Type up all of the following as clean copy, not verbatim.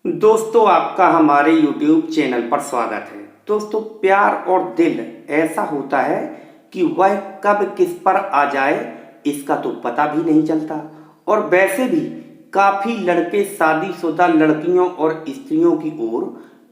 दोस्तों, आपका हमारे YouTube चैनल पर स्वागत है। दोस्तों, प्यार और दिल ऐसा होता है कि वह कब किस पर आ जाए इसका तो पता भी नहीं चलता। और वैसे भी काफ़ी लड़के शादीशुदा लड़कियों और स्त्रियों की ओर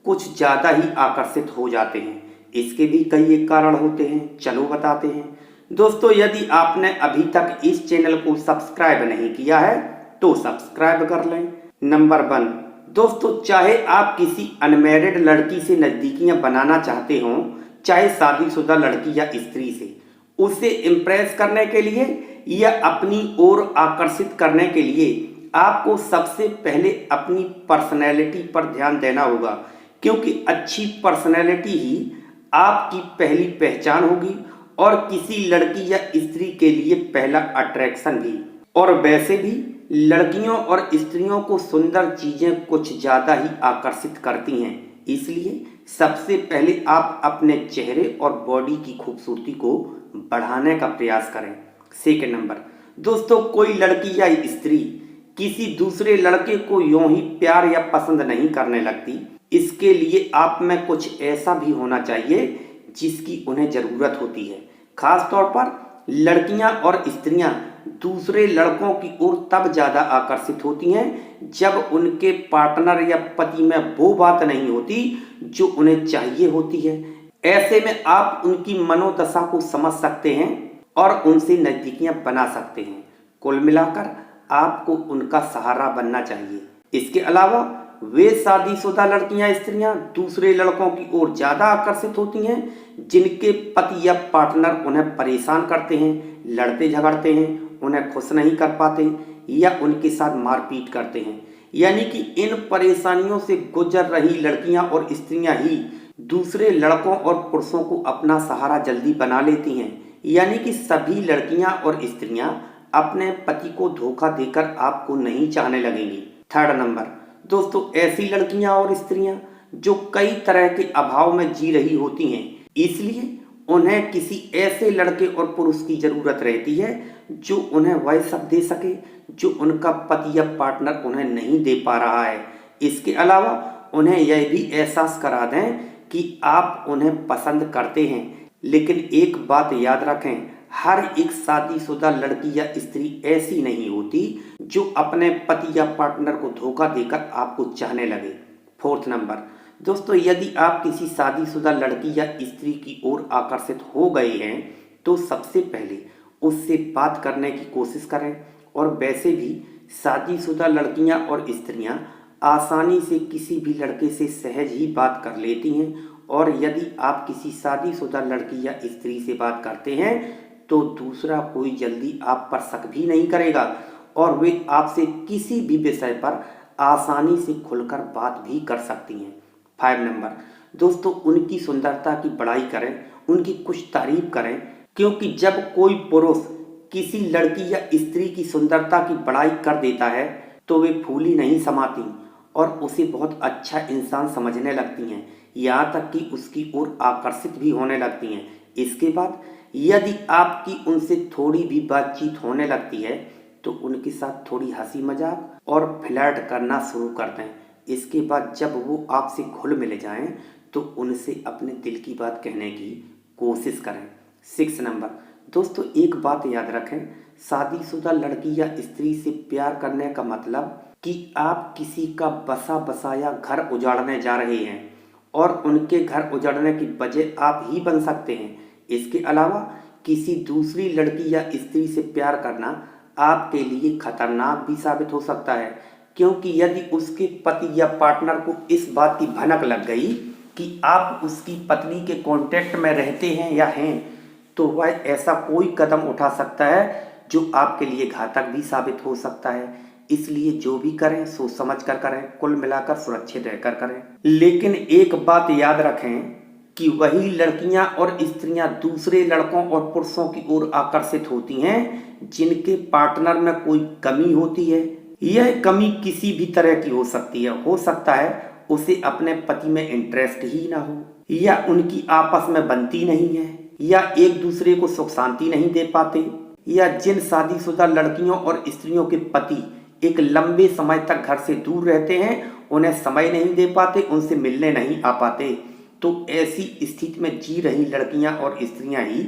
कुछ ज़्यादा ही आकर्षित हो जाते हैं। इसके भी कई एक कारण होते हैं, चलो बताते हैं। दोस्तों, यदि आपने अभी तक इस चैनल को सब्सक्राइब नहीं किया है तो सब्सक्राइब कर लें। नंबर 1, दोस्तों, चाहे आप किसी अनमैरिड लड़की से नज़दीकियां बनाना चाहते हों, चाहे शादीशुदा लड़की या स्त्री से, उसे इम्प्रेस करने के लिए या अपनी ओर आकर्षित करने के लिए आपको सबसे पहले अपनी पर्सनैलिटी पर ध्यान देना होगा, क्योंकि अच्छी पर्सनैलिटी ही आपकी पहली पहचान होगी और किसी लड़की या स्त्री के लिए पहला अट्रैक्शन भी। और वैसे भी लड़कियों और स्त्रियों को सुंदर चीज़ें कुछ ज़्यादा ही आकर्षित करती हैं, इसलिए सबसे पहले आप अपने चेहरे और बॉडी की खूबसूरती को बढ़ाने का प्रयास करें। सेकंड नंबर, दोस्तों, कोई लड़की या स्त्री किसी दूसरे लड़के को यूं ही प्यार या पसंद नहीं करने लगती। इसके लिए आप में कुछ ऐसा भी होना चाहिए जिसकी उन्हें ज़रूरत होती है। खास तौर पर लड़कियां और स्त्रियां दूसरे लड़कों की ओर तब ज़्यादा आकर्षित होती हैं जब उनके पार्टनर या पति में वो बात नहीं होती जो उन्हें चाहिए होती है। ऐसे में आप उनकी मनोदशा को समझ सकते हैं और उनसे नज़दीकियां बना सकते हैं। कुल मिलाकर आपको उनका सहारा बनना चाहिए। इसके अलावा वे शादीशुदा लड़कियां स्त्रियां दूसरे लड़कों की ओर ज़्यादा आकर्षित होती हैं जिनके पति या पार्टनर उन्हें परेशान करते हैं, लड़ते झगड़ते हैं, उन्हें खुश नहीं कर पाते या उनके साथ मारपीट करते हैं। यानी कि इन परेशानियों से गुजर रही लड़कियां और स्त्रियां ही दूसरे लड़कों और पुरुषों को अपना सहारा जल्दी बना लेती हैं। यानी कि सभी लड़कियां और स्त्रियां अपने पति को धोखा देकर आपको नहीं चाहने लगेंगी। थर्ड नंबर, दोस्तों, ऐसी लड़कियां और स्त्रियां जो कई तरह के अभाव में जी रही होती हैं, इसलिए उन्हें किसी ऐसे लड़के और पुरुष की ज़रूरत रहती है जो उन्हें वह सब दे सके जो उनका पति या पार्टनर उन्हें नहीं दे पा रहा है। इसके अलावा उन्हें यह भी एहसास करा दें कि आप उन्हें पसंद करते हैं। लेकिन एक बात याद रखें, हर एक शादीशुदा लड़की या स्त्री ऐसी नहीं होती जो अपने पति या पार्टनर को धोखा देकर आपको चाहने लगे। फोर्थ नंबर, दोस्तों, यदि आप किसी शादीशुदा लड़की या स्त्री की ओर आकर्षित हो गए हैं तो सबसे पहले उससे बात करने की कोशिश करें। और वैसे भी शादीशुदा लड़कियां और स्त्रियां आसानी से किसी भी लड़के से सहज ही बात कर लेती हैं। और यदि आप किसी शादीशुदा लड़की या स्त्री से बात करते हैं तो दूसरा कोई जल्दी आप पर शक भी नहीं करेगा और वे आपसे किसी भी विषय पर आसानी से खुलकर बात भी कर सकती हैं। 5 नंबर, दोस्तों, उनकी सुंदरता की बड़ाई करें, उनकी कुछ तारीफ करें, क्योंकि जब कोई पुरुष किसी लड़की या स्त्री की सुंदरता की बड़ाई कर देता है तो वे फूली नहीं समाती और उसे बहुत अच्छा इंसान समझने लगती हैं, यहाँ तक कि उसकी ओर आकर्षित भी होने लगती हैं। इसके बाद यदि आपकी उनसे थोड़ी भी बातचीत होने लगती है तो उनके साथ थोड़ी हंसी मजाक और फ्लर्ट करना शुरू कर दें। इसके बाद जब वो आपसे घुल मिल जाएं तो उनसे अपने दिल की बात कहने की कोशिश करें। 6 नंबर, दोस्तों, एक बात याद रखें, शादीशुदा लड़की या स्त्री से प्यार करने का मतलब कि आप किसी का बसा बसाया घर उजाड़ने जा रहे हैं और उनके घर उजाड़ने की वजह आप ही बन सकते हैं। इसके अलावा किसी दूसरी लड़की या स्त्री से प्यार करना आपके लिए खतरनाक भी साबित हो सकता है, क्योंकि यदि उसके पति या पार्टनर को इस बात की भनक लग गई कि आप उसकी पत्नी के कांटेक्ट में रहते हैं या हैं तो वह ऐसा कोई कदम उठा सकता है जो आपके लिए घातक भी साबित हो सकता है। इसलिए जो भी करें सोच समझ कर करें, कुल मिलाकर सुरक्षित रहकर करें। लेकिन एक बात याद रखें कि वही लड़कियां और स्त्रियां दूसरे लड़कों और पुरुषों की ओर आकर्षित होती हैं जिनके पार्टनर में कोई कमी होती है। यह कमी किसी भी तरह की हो सकती है। हो सकता है उसे अपने पति में इंटरेस्ट ही ना हो, या उनकी आपस में बनती नहीं है, या एक दूसरे को सुख शांति नहीं दे पाते, या जिन शादीशुदा लड़कियों और स्त्रियों के पति एक लंबे समय तक घर से दूर रहते हैं उन्हें समय नहीं दे पाते, उनसे मिलने नहीं आ पाते। तो ऐसी स्थिति में जी रही लड़कियां और स्त्रियां ही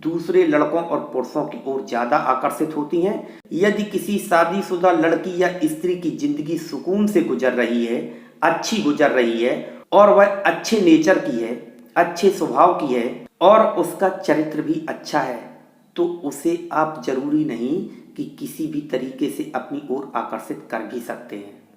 दूसरे लड़कों और पुरुषों की ओर ज़्यादा आकर्षित होती हैं। यदि किसी शादीशुदा लड़की या स्त्री की जिंदगी सुकून से गुजर रही है, अच्छी गुजर रही है और वह अच्छे नेचर की है, अच्छे स्वभाव की है और उसका चरित्र भी अच्छा है, तो उसे आप जरूरी नहीं कि किसी भी तरीके से अपनी ओर आकर्षित कर भी सकते हैं।